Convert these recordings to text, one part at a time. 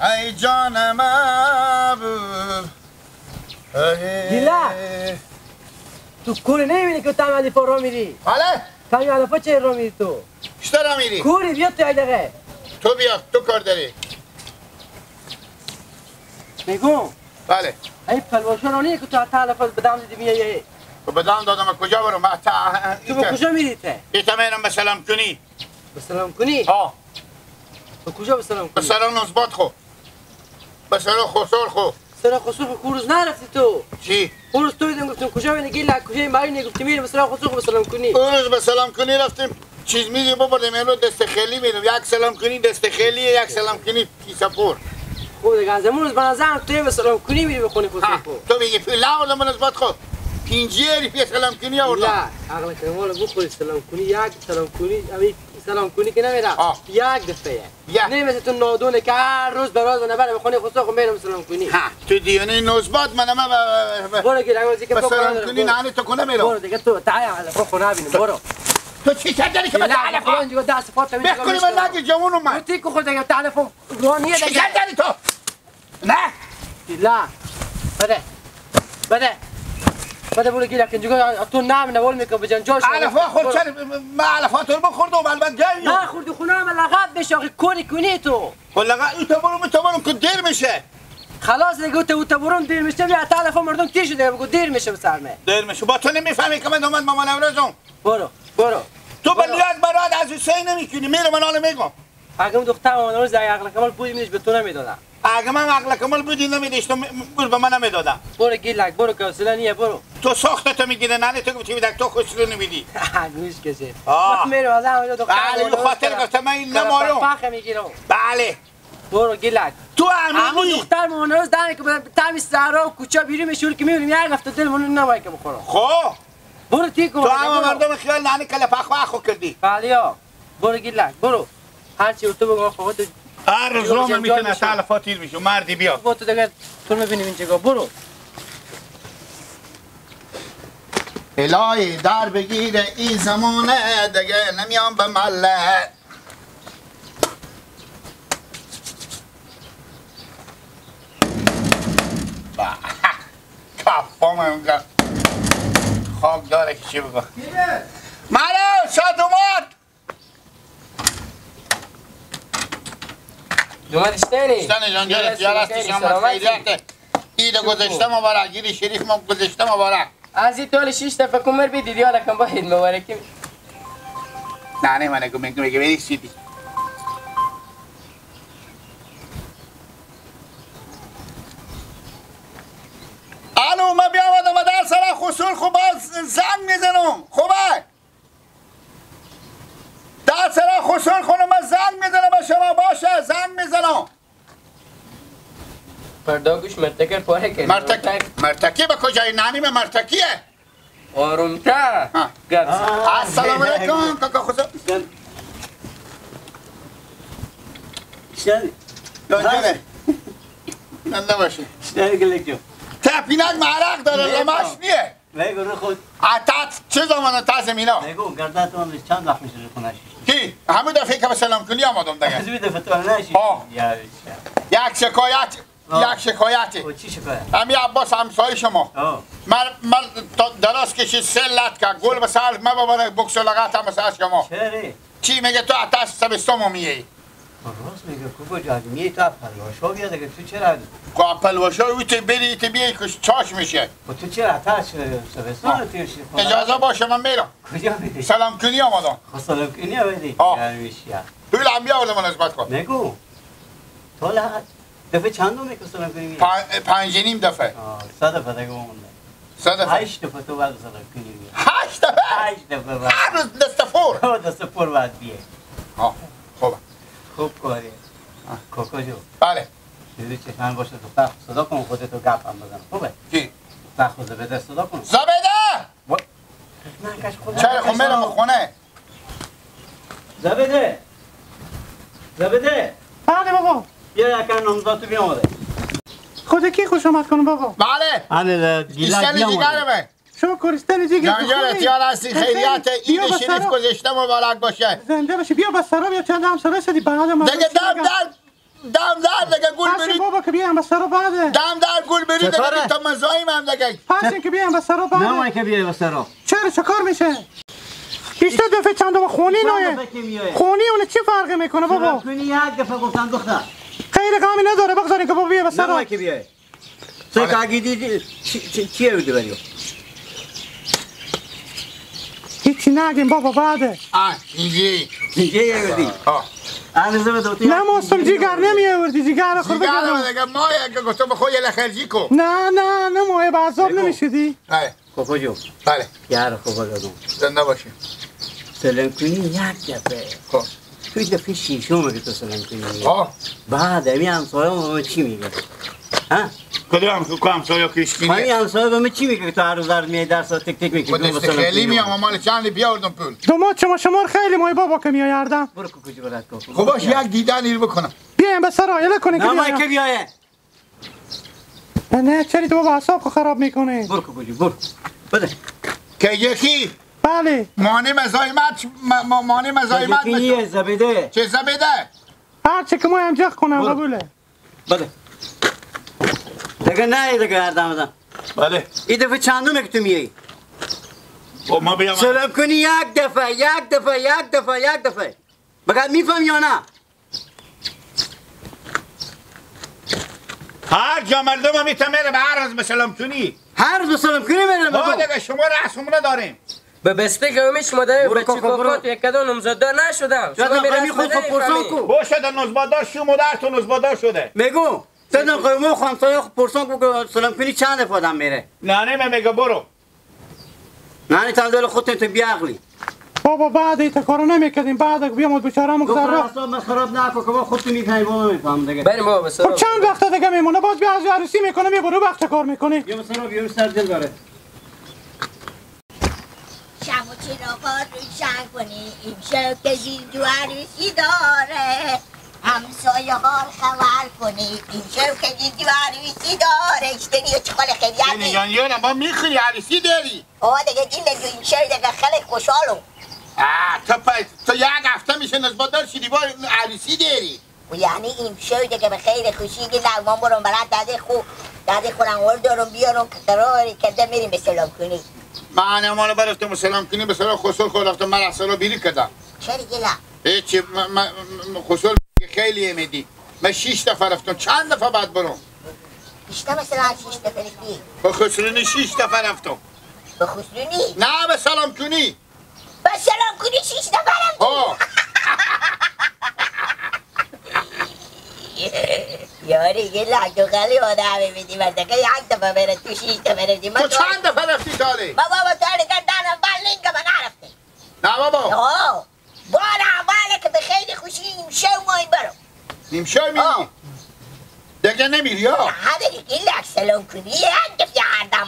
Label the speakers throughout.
Speaker 1: ای جان محبوب
Speaker 2: دیله تو کوری نمیبینی که تایم علیفا را میری؟
Speaker 1: بله؟
Speaker 2: تایم علیفا چه را میری تو؟
Speaker 1: چطور را میری؟
Speaker 2: کوری بیا تو یک دقیقه
Speaker 1: تو بیا تو کار داری
Speaker 2: میگم
Speaker 1: بله
Speaker 2: این پلواشا را نیه که تو حتی علیفا بدم دیدی میایی
Speaker 1: بدم دادم کجا برم
Speaker 2: تو به کجا میری ته؟
Speaker 1: ایتا میرم به سلام کنی
Speaker 2: به سلام کنی؟
Speaker 1: ها
Speaker 2: به کجا به سلام
Speaker 1: به
Speaker 2: کنی؟
Speaker 1: سلام نزبات خو به سلام خسار خو
Speaker 2: سلام خسرو خو روز نرفتی تو
Speaker 1: چی؟
Speaker 2: اون روز تو دیدم گفتم کجا میری گیلا کجا ماری گفتی میری به سلام خسرو خو به سلام کنی
Speaker 1: اون روز به سلام کنی رفتیم چیز میدیم ببردیم امروز دست خیلی میرم یک سلام کنی دست خیلی یک سلام کنی کیسه پر
Speaker 2: خود دیگه از امون روز به نظرم توی به سلام کنی میری بخونی خسرو خو
Speaker 1: تو میگی پول آوردم به نزبات خو پینجیری پی سلام کنی آوردم
Speaker 2: نه عقل کمال بخوری سلام کنی یک سلام کنی امی سلام کنی که نمیره یک دفعه نه مثل تو نادونه که هر روز براز و نبره بخونی خسرو خو میرم سلام کنی
Speaker 1: ها تو دیونه نزبات من
Speaker 2: برو که رنگوزی که
Speaker 1: سلام کنی نه تو کنه میرم
Speaker 2: برو دیگه تو تعال على خو نبینم برو
Speaker 1: تو چی کردی که
Speaker 2: لا على خو اینجا دست فاطمه
Speaker 1: بخونی من نگی جوون اومد
Speaker 2: تو تیکو خود دیگه تعال فو روانیه
Speaker 1: چی
Speaker 2: دیگه
Speaker 1: کردی تو نه
Speaker 2: لا بده برو گیلا که اینجا تو نام نول میکنه بجان جاش
Speaker 1: علفا خود چرا ما علفا تو بخوردم البته گایم
Speaker 2: نه خوردی خونه هم لغت بشه آخه کوری کنی تو
Speaker 1: لغت تو برو که دیر میشه
Speaker 2: خلاص دیگه تو برون دیر میشه بیا تعال مردم تیر شده بگو دیر میشه بسرمه
Speaker 1: دیر میشه با تو نمیفهمی که من اومد مامان امروزم
Speaker 2: برو
Speaker 1: تو بلیت برات از حسین نمیکنی میرم من حالا میگم
Speaker 2: اگه من دخترم مامان امروز عقل کمال بودی میش به تو نمیدادم
Speaker 1: اگه من عقل کمال بودی نمیدیش تو به من نمیدادم
Speaker 2: برو گیلک برو که اصلا نیه برو
Speaker 1: تو ساخته تو میگیره نه تو گفتی میدک تو خوشلو نمیدی
Speaker 2: گوش کشه من میرم از همونجا دخترم
Speaker 1: بله به خاطر گفتم من این نمارم
Speaker 2: پخه میگیرم
Speaker 1: بله
Speaker 2: برو گیلک
Speaker 1: تو
Speaker 2: همون دختر مامان امروز داره که تمی سهرا و کوچه بیرون میشور که میبینیم یک هفته دلمون نمایی که بخورم
Speaker 1: خب
Speaker 2: برو تیکو
Speaker 1: تو همه مردم خیال نانی کله پخو کردی
Speaker 2: بله برو گیلک برو هرچی تو بگم خواهد
Speaker 1: هر روز رو میتونه تلفات تیر بشه مردی بیا
Speaker 2: با تو دیگه تو میبینیم این جگاه برو
Speaker 1: الهی در بگیره این زمانه دیگه نمیام به مله کفام اونجا خاک داره که چی بگو مرو شاد اومد
Speaker 2: دومت اشتری
Speaker 1: اشتنه جان جارت یا رستی شما خیلیته ایده گذشته مبارک گیری شریف ما گذشته مبارک
Speaker 2: از این طول 6 دفعه کمر بیدید یا لکن باید مبارکی
Speaker 1: نه منه که میگه بری سیدی الو ما بیامدم و در سر خصول خوبه زنگ میزنم خوبه در سر خصول خونم زنگ میزنم به شما باشه زنگ میزنم
Speaker 2: فردا گوش مرتکر پاره کرد
Speaker 1: مرتکی به کجای نانی به مرتکیه
Speaker 2: آرومتر
Speaker 1: السلام علیکم کاکا خصول
Speaker 3: شدی
Speaker 1: جانجانه ننده باشه
Speaker 3: شدی گلک جو
Speaker 1: تپینک معرق داره لمش نیه
Speaker 3: بگو رو خود
Speaker 1: عطت چه زمانه تا زمینا
Speaker 3: بگو گردت من چند وقت میشه رو خونش
Speaker 1: کی همه دفعه که به سلام کنی آمدم دیگه
Speaker 3: از بی دفعه تو نشی
Speaker 1: یک شکایتی
Speaker 3: او چی شکایت
Speaker 1: امی عباس همسایه شما من دراز کشید 3 لط که گل به سال ما بابا بکس و لغت هم مساج شما
Speaker 3: چره
Speaker 1: چی میگه تو عطا سبستم میگی
Speaker 3: راست میگه کوبو جان می تو پلوشو بیا دیگه تو چرا
Speaker 1: کو پلوشو وی تو بری تو بیای کش چاش میشه
Speaker 3: و تو چرا عطا سبستان تیر شی
Speaker 1: اجازه باشه من میرم
Speaker 3: کجا میری
Speaker 1: سلام کنی آمدم
Speaker 3: سلام کنی آمدی یعنی میشی
Speaker 1: پول هم بیاورد من نسبت کن
Speaker 3: بگو تو لحظه دفعه چند دومه که سلام کنی
Speaker 1: 5 نیم دفعه
Speaker 3: 100 دفعه دیگه مونده
Speaker 1: 100 دفعه
Speaker 3: 8 دفعه تو بعد سلام کنی
Speaker 1: 8 دفعه
Speaker 3: 8 دفعه
Speaker 1: هر روز دست فور
Speaker 3: دست پر بعد بیه
Speaker 1: خوبه
Speaker 3: خوب کاری کوکو جو
Speaker 1: بله
Speaker 3: دیدی چشمان باشه تو فخ صدا کن خودتو گپ هم بزن خوبه
Speaker 1: چی
Speaker 3: فخ زبده صدا کن
Speaker 1: زبده چرا خب میرم خونه
Speaker 3: زبده
Speaker 2: بله بابا
Speaker 3: بیا یکن نامزداتو بیامده
Speaker 2: خود کی خوش آمد کنم بابا
Speaker 1: بله
Speaker 3: هنه گیلک بیامده
Speaker 2: شما کورستان جیگر
Speaker 1: جانجان احتیار هستی خیریت عید شریف گذشته مبارک باشه
Speaker 2: زنده باشه بیا بس سرا بیا چند هم سرا شدی بعد ما
Speaker 1: دیگه در دم در دیگه گل برید
Speaker 4: بابا که بیایم به سر بعده
Speaker 1: دم در گل برید دیگه تا مزایم هم دیگه
Speaker 4: پس که بیایم به سر بعده
Speaker 3: نه که بیای به سر
Speaker 4: چرا چه کار میشه بیشتر دفعه چند دفعه خونی نویه خونی اون چی فرقی میکنه بابا
Speaker 3: کنی یک دفعه گفتم دختر
Speaker 4: خیلی غمی نداره بگذارین که بابا بیای به سر
Speaker 3: نه که بیای تو که اگه دیدی چیه بوده بریو
Speaker 4: هیچی نگیم بابا بعده
Speaker 1: اینجی
Speaker 3: یه بردی
Speaker 4: نه موسم جیگر نمیه وردی جیگر خور
Speaker 1: بگم دیگه ما یک گفتم بخواه یه لخرجی کو
Speaker 4: نه ماه بعضاب نمیشدی
Speaker 3: کوکو جو
Speaker 1: بله
Speaker 3: یار خوب بگم
Speaker 1: زنده باشی
Speaker 3: سلام کنی یک دفعه توی دفعه شیشم که تو سلام کنی بعد امی همسایه ما چی میگه
Speaker 1: کدوم که همسایه کشکینی
Speaker 3: همین همسایه به من چی میگه که تو هر روز در میای درس تک تک میگه
Speaker 1: دست خیلی میام مال چند بیاوردم پول
Speaker 4: دو ما شمار خیلی مای بابا که میای اردم
Speaker 3: برو کوکو جو برات کوکو
Speaker 1: خب باش یک دیدن رو بکنم
Speaker 4: بیایم به سر آیله کنه که
Speaker 3: نه که بیایه
Speaker 4: نه چری تو بابا حساب خراب میکنه
Speaker 3: برو کوکو جو برو بده
Speaker 1: که یکی
Speaker 4: بله
Speaker 1: مانع مزایمت
Speaker 3: یکی زبده
Speaker 1: چه زبده
Speaker 4: هر چه که ما هم جخ کنم قبوله
Speaker 3: بده دیگه نه دیگه اردم
Speaker 1: بله
Speaker 3: این دفعه چندمه که تو میایی
Speaker 1: ما بیام
Speaker 3: سلام کنی یک دفعه بگرد میفهم یا نه
Speaker 1: هر جا مردم هم میره به هر روز سلام کنی
Speaker 3: هر روز سلام کنی میره
Speaker 1: ما دیگه شما رسم نداریم
Speaker 2: به بسته که امیش مدعی بچی کوکات یک کدو نمزده نشدم شما میرسم
Speaker 3: خود پرسان کو
Speaker 1: با شده نزبادار شو مدر تو نزبادار شده
Speaker 3: میگو تدن قیمو خمسایه پرسان کو که سلام کنی چند دفعه آدم میره
Speaker 1: نه میگه برو
Speaker 3: نه تبدیل خودت تو بیاغلی
Speaker 4: بابا بعد ایتا کارو نمیکردیم بعد بیام بیچاره مگذر رو
Speaker 3: حساب من خراب نکن که با خودت میفهمی بابا میفهم دیگه
Speaker 2: بریم بابا بسر
Speaker 4: خب چند وقت دیگه میمونه باز بیا از عروسی میکنه میبرو وقت کار میکنی
Speaker 3: بیا مثلا بیا سر دل داره
Speaker 5: شب و چراغا روشن کنی این شب که زیدو عروسی داره همسایه ها خبر کنی این شب که زیدو عروسی داره اشتری و چقال خیلی
Speaker 1: یعنی یعنی ما میخونی عروسی داری
Speaker 5: دیگه دین دیگه این شب دیگه خیلی خوشحالم
Speaker 1: تو یک هفته میشه نزبادار شدی با عروسی داری
Speaker 5: و یعنی این شب دیگه به خیلی خوشی که لغمان برم برات داده خورم ور دارم بیارم که قراری کرده میریم به سلام کنی
Speaker 1: من امانو برفتم سلام کنی به سلام خسول خود رفتم من اصلا بیری کردم
Speaker 5: چرا گلا؟
Speaker 1: هیچی خسول خیلی امیدی من 6 دفعه رفتم چند دفعه بعد برم
Speaker 5: بیشتر مثلا 6 دفعه رفتی
Speaker 1: به خسرونی 6 دفعه رفتم
Speaker 5: به خسرونی؟
Speaker 1: نه به سلام کنی
Speaker 5: به سلام کنی 6 دفعه رفتی؟ یاری یه لگدوغلی آدم میدی و دیگه یک دفعه بره تو 6 دفعه رفتی
Speaker 1: تو چند دفعه رفتی تالی؟
Speaker 5: بابا تالی که دانم بلین که من نرفتی
Speaker 1: نه بابا
Speaker 5: بار اوله که به خیلی خوشی نیمشه مایی برم
Speaker 1: نیمشه میری؟ دیگه نمیری ها؟
Speaker 5: نه دیگه این لک سلام کنی یک دفعه هردم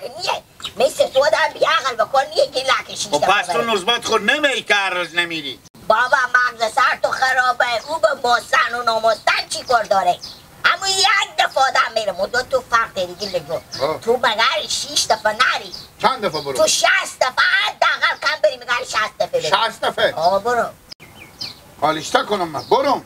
Speaker 5: کنیه مثل تو آدم بیاقل بکن یک لک 6 دفعه
Speaker 1: پس تو نزبات خود نمیری که هر روز نمیری
Speaker 5: بابا مغز سر تو خرابه او به مستن و نمستن چی کار داره اما یک دفعه آدم میره مدت تو فرق دیگه لگو تو مگر 6 دفعه نری
Speaker 1: چند دفعه برو؟
Speaker 5: تو 60 دفعه حداقل کم بری مگر 60 دفعه بری
Speaker 1: 60 دفعه؟
Speaker 5: برو
Speaker 1: حالیشتا کنم من برم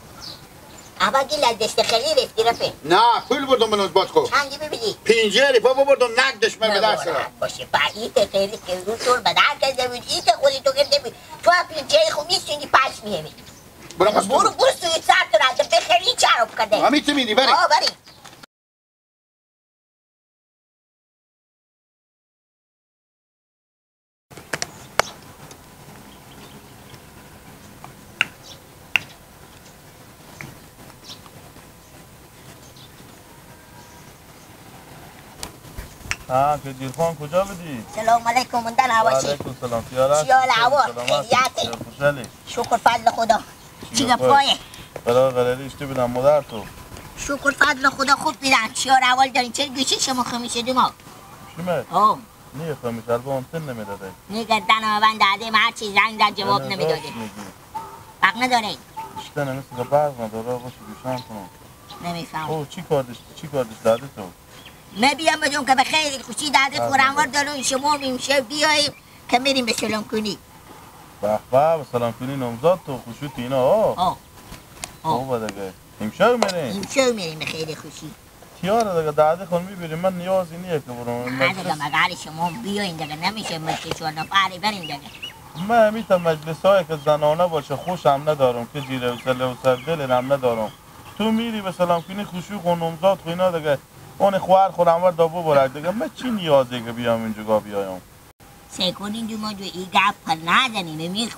Speaker 5: اما گیل دست خیلی رفتی رفه
Speaker 1: نه پول بردم به نزبات خود
Speaker 5: چندی ببینی؟
Speaker 1: 5 بابا بردم نقدش من به دست را
Speaker 5: باشه با ایت خیلی که رو طور بدن کرده بود ایت خودی تو کرده بود تو هم 5 خود میستونی پش میهمی برو سوی سر تو رده به خیلی چراب کرده
Speaker 1: همی تو میدی بری
Speaker 5: بری
Speaker 6: که دیرخان کجا بدی؟
Speaker 5: سلام علیکم مندن عواشی
Speaker 6: علیکم سلام خیالت
Speaker 5: چیال عوا خیلیتی شکر فضل خدا چی گفایه؟
Speaker 6: برای غلالی اشتی بیدم مادر تو
Speaker 5: شکر فضل خدا خوب بیدن چیال عوال دارین چرا گوشی شما خمیشه دو ما؟
Speaker 6: شمه؟ نیه خمیشه البا هم تن نمیداده
Speaker 5: گردن من داده ما هر چیز رنگ در جواب نمیداده حق نداره
Speaker 6: اشتنه مثل که برق نداره باشی گوشان کنم
Speaker 5: نمیفهم
Speaker 6: چی کاردش داده تو؟
Speaker 5: من بیام بدون که به خیلی خوشی داده خورنوار دارون شما میشه بیاییم که میریم به سلام کنی
Speaker 6: به به سلام کنی نمزاد تو خوشوت اینا خوبه دیگه امشب میریم؟
Speaker 5: امشب میریم خیلی خوشی.
Speaker 6: تیاره دیگه داده خون میبریم من نیازی نیه که برم.
Speaker 5: نه دیگه مگر شما بیاین دیگه نمیشه مثل 4 نفری بریم دیگه.
Speaker 6: من همیتا مجلس هایی که زنانه باشه خوش هم ندارم که جیره و سله و سردل هم ندارم. تو میری به سلام کنی خوشی خونمزاد خوینا دیگه اون خوار خورم ور دابو برد دیگه من چی نیازه که بیام اینجا بیایم؟
Speaker 5: سیکنین جو ما جو ای گپ ندنیم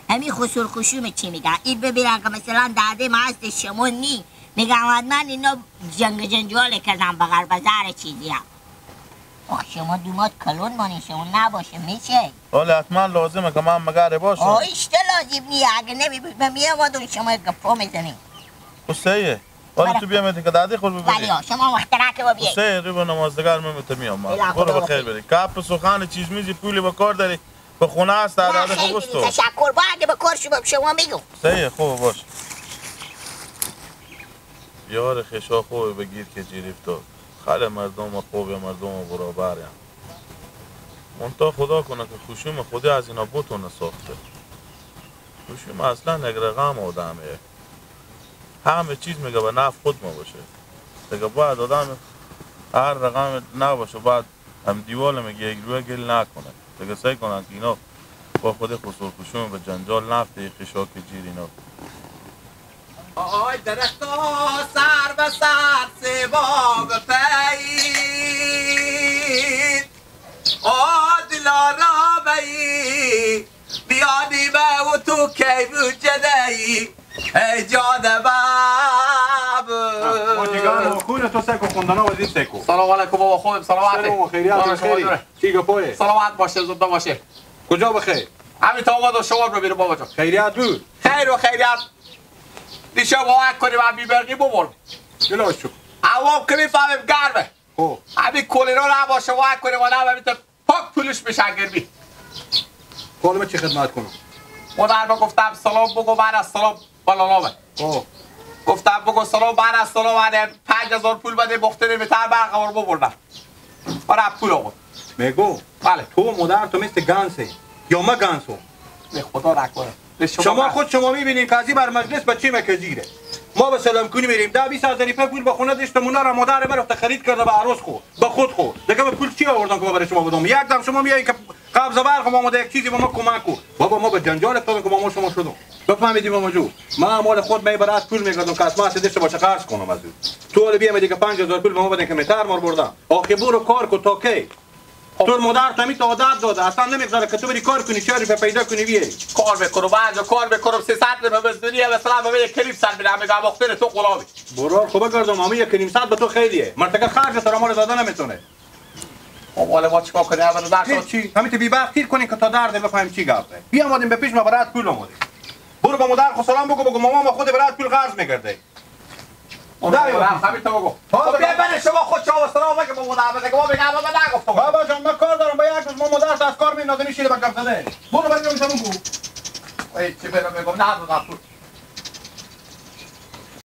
Speaker 5: همی خسور خشوم چی میگن این ببینن که مثلا داده ما هست شما نی میگم من اینا جنگ جنجال کردم بغل بازار چیزی هم آخ شما دومات کلون مانی شما نباشه میشه
Speaker 6: ولی حتما لازمه که من مگره باشم
Speaker 5: اشته لازم نیه اگه نمی بود من میامدون شما گفت میزنیم
Speaker 6: حسیه ولی تو بیامدی که داده خود ببینی
Speaker 5: ولی شما محترک و بیایی
Speaker 6: حسیه رو به نمازدگار من میام برو بخیر بری کپ سخان چیز میزی پولی با کار داری به خونه هست داده خود بستو
Speaker 5: تشکر با اگه به کار شما میگم
Speaker 6: حسیه خوب باش یار خشا خوبه بگیر که جیریفتو خاله مردم خوب مردم برابر هم منطقه خدا کنه که خوشیم خودی از اینا بتونه ساخته خوشیم اصلا یک رقم آدمه همه چیز میگه به نفع خود ما باشه دیگه باید آدم هر رقم نباشه باید هم دیوال میگه یک روی گل نکنه دیگه سعی کنن که اینا با خود خسور خوشیم به جنجال نفته خشاک جیر اینا
Speaker 7: آی درختا سر به سر سباق پید دلارا بایی بیانی به و تو کی بجدهی ای جان باب
Speaker 8: ماجگان و خونه تو سکو خوندانا وزید سکو
Speaker 7: سلام علیکم بابا خوبم سلامت
Speaker 8: سلام خیریت خیری چی گپوی
Speaker 7: سلامت باشه زنده باشه
Speaker 8: کجا بخیر
Speaker 7: همین تا اومد و شما رو ببینم بابا جان
Speaker 8: خیریت بود
Speaker 7: خیر و خیریت دیشه باید کنیم هم بیبرقی ببرم
Speaker 8: جلوش شو
Speaker 7: عوام که میفهمیم گرمه
Speaker 8: خب
Speaker 7: همین کلینا رو نباشه باید کنیم و نه ببینیم پاک پولش بشن گرمی
Speaker 8: کالمه چی خدمت کنم
Speaker 7: مادر با گفتم سلام بگو من از سلام بالانامه گفتم بگو سلام من از سلام من 5000 پول بده مختری بتر برقوار ببردم برای پول آورد
Speaker 8: میگو
Speaker 7: بله
Speaker 8: تو مادر تو مثل گانسه یا ما گانسو
Speaker 7: به خدا نکنه
Speaker 8: شما میبینین قاضی بر مجلس بچه مکزیره ما به سلام کنی میریم 10-20 هزار پول به خونه داشتمون را مادر برفت خرید کرده به عروس خو به خود خو دیگه به پول چی آوردن که برای شما بدم یک دم شما میایین که قبض برق ما یک چیزی به ما کمک کو بابا ما به جنجال افتادیم که ما شما شدم بفهمیدیم ما جو ما مال خود می برات پول میگردم که اسماء داشته باشه قرض کنم از تو ولی بیام دیگه 5000 پول به ما بدن که میتر مار بردم آخه برو کار کو تا کی تو مادر تمی تو عادت داده اصلا نمیگذاره که تو بری کار کنی چاری پیدا کنی بیاری
Speaker 7: کار بکنم بعد کار بکنم 300 به بزنی مثلا به یک کلیپ سر میرم میگم وقتی تو غلامی
Speaker 8: برو خوبه گردم اما یک نیم ساعت به تو خیلیه مرتکه خرج سر ما داده نمیتونه
Speaker 7: مال ما چیکار کنیم اول درس
Speaker 8: چی همین تو بی وقت تیر کنی که تا درد بفهمیم چی گفته بیا اومدیم به پیش ما برات پول اومدیم برو با مادر خو سلام بگو مامان ما خود برات پول قرض میگرده
Speaker 7: همین تو بگو بیا بره شما خود شما سلام بگو با مادر بگو ما بگم ما نگفتم
Speaker 8: بابا جان من کار دارم با یک روز ما مادر از کار میندازه میشینه با گفت زده برو بریم شما بگو
Speaker 7: ای چی برم بگم نه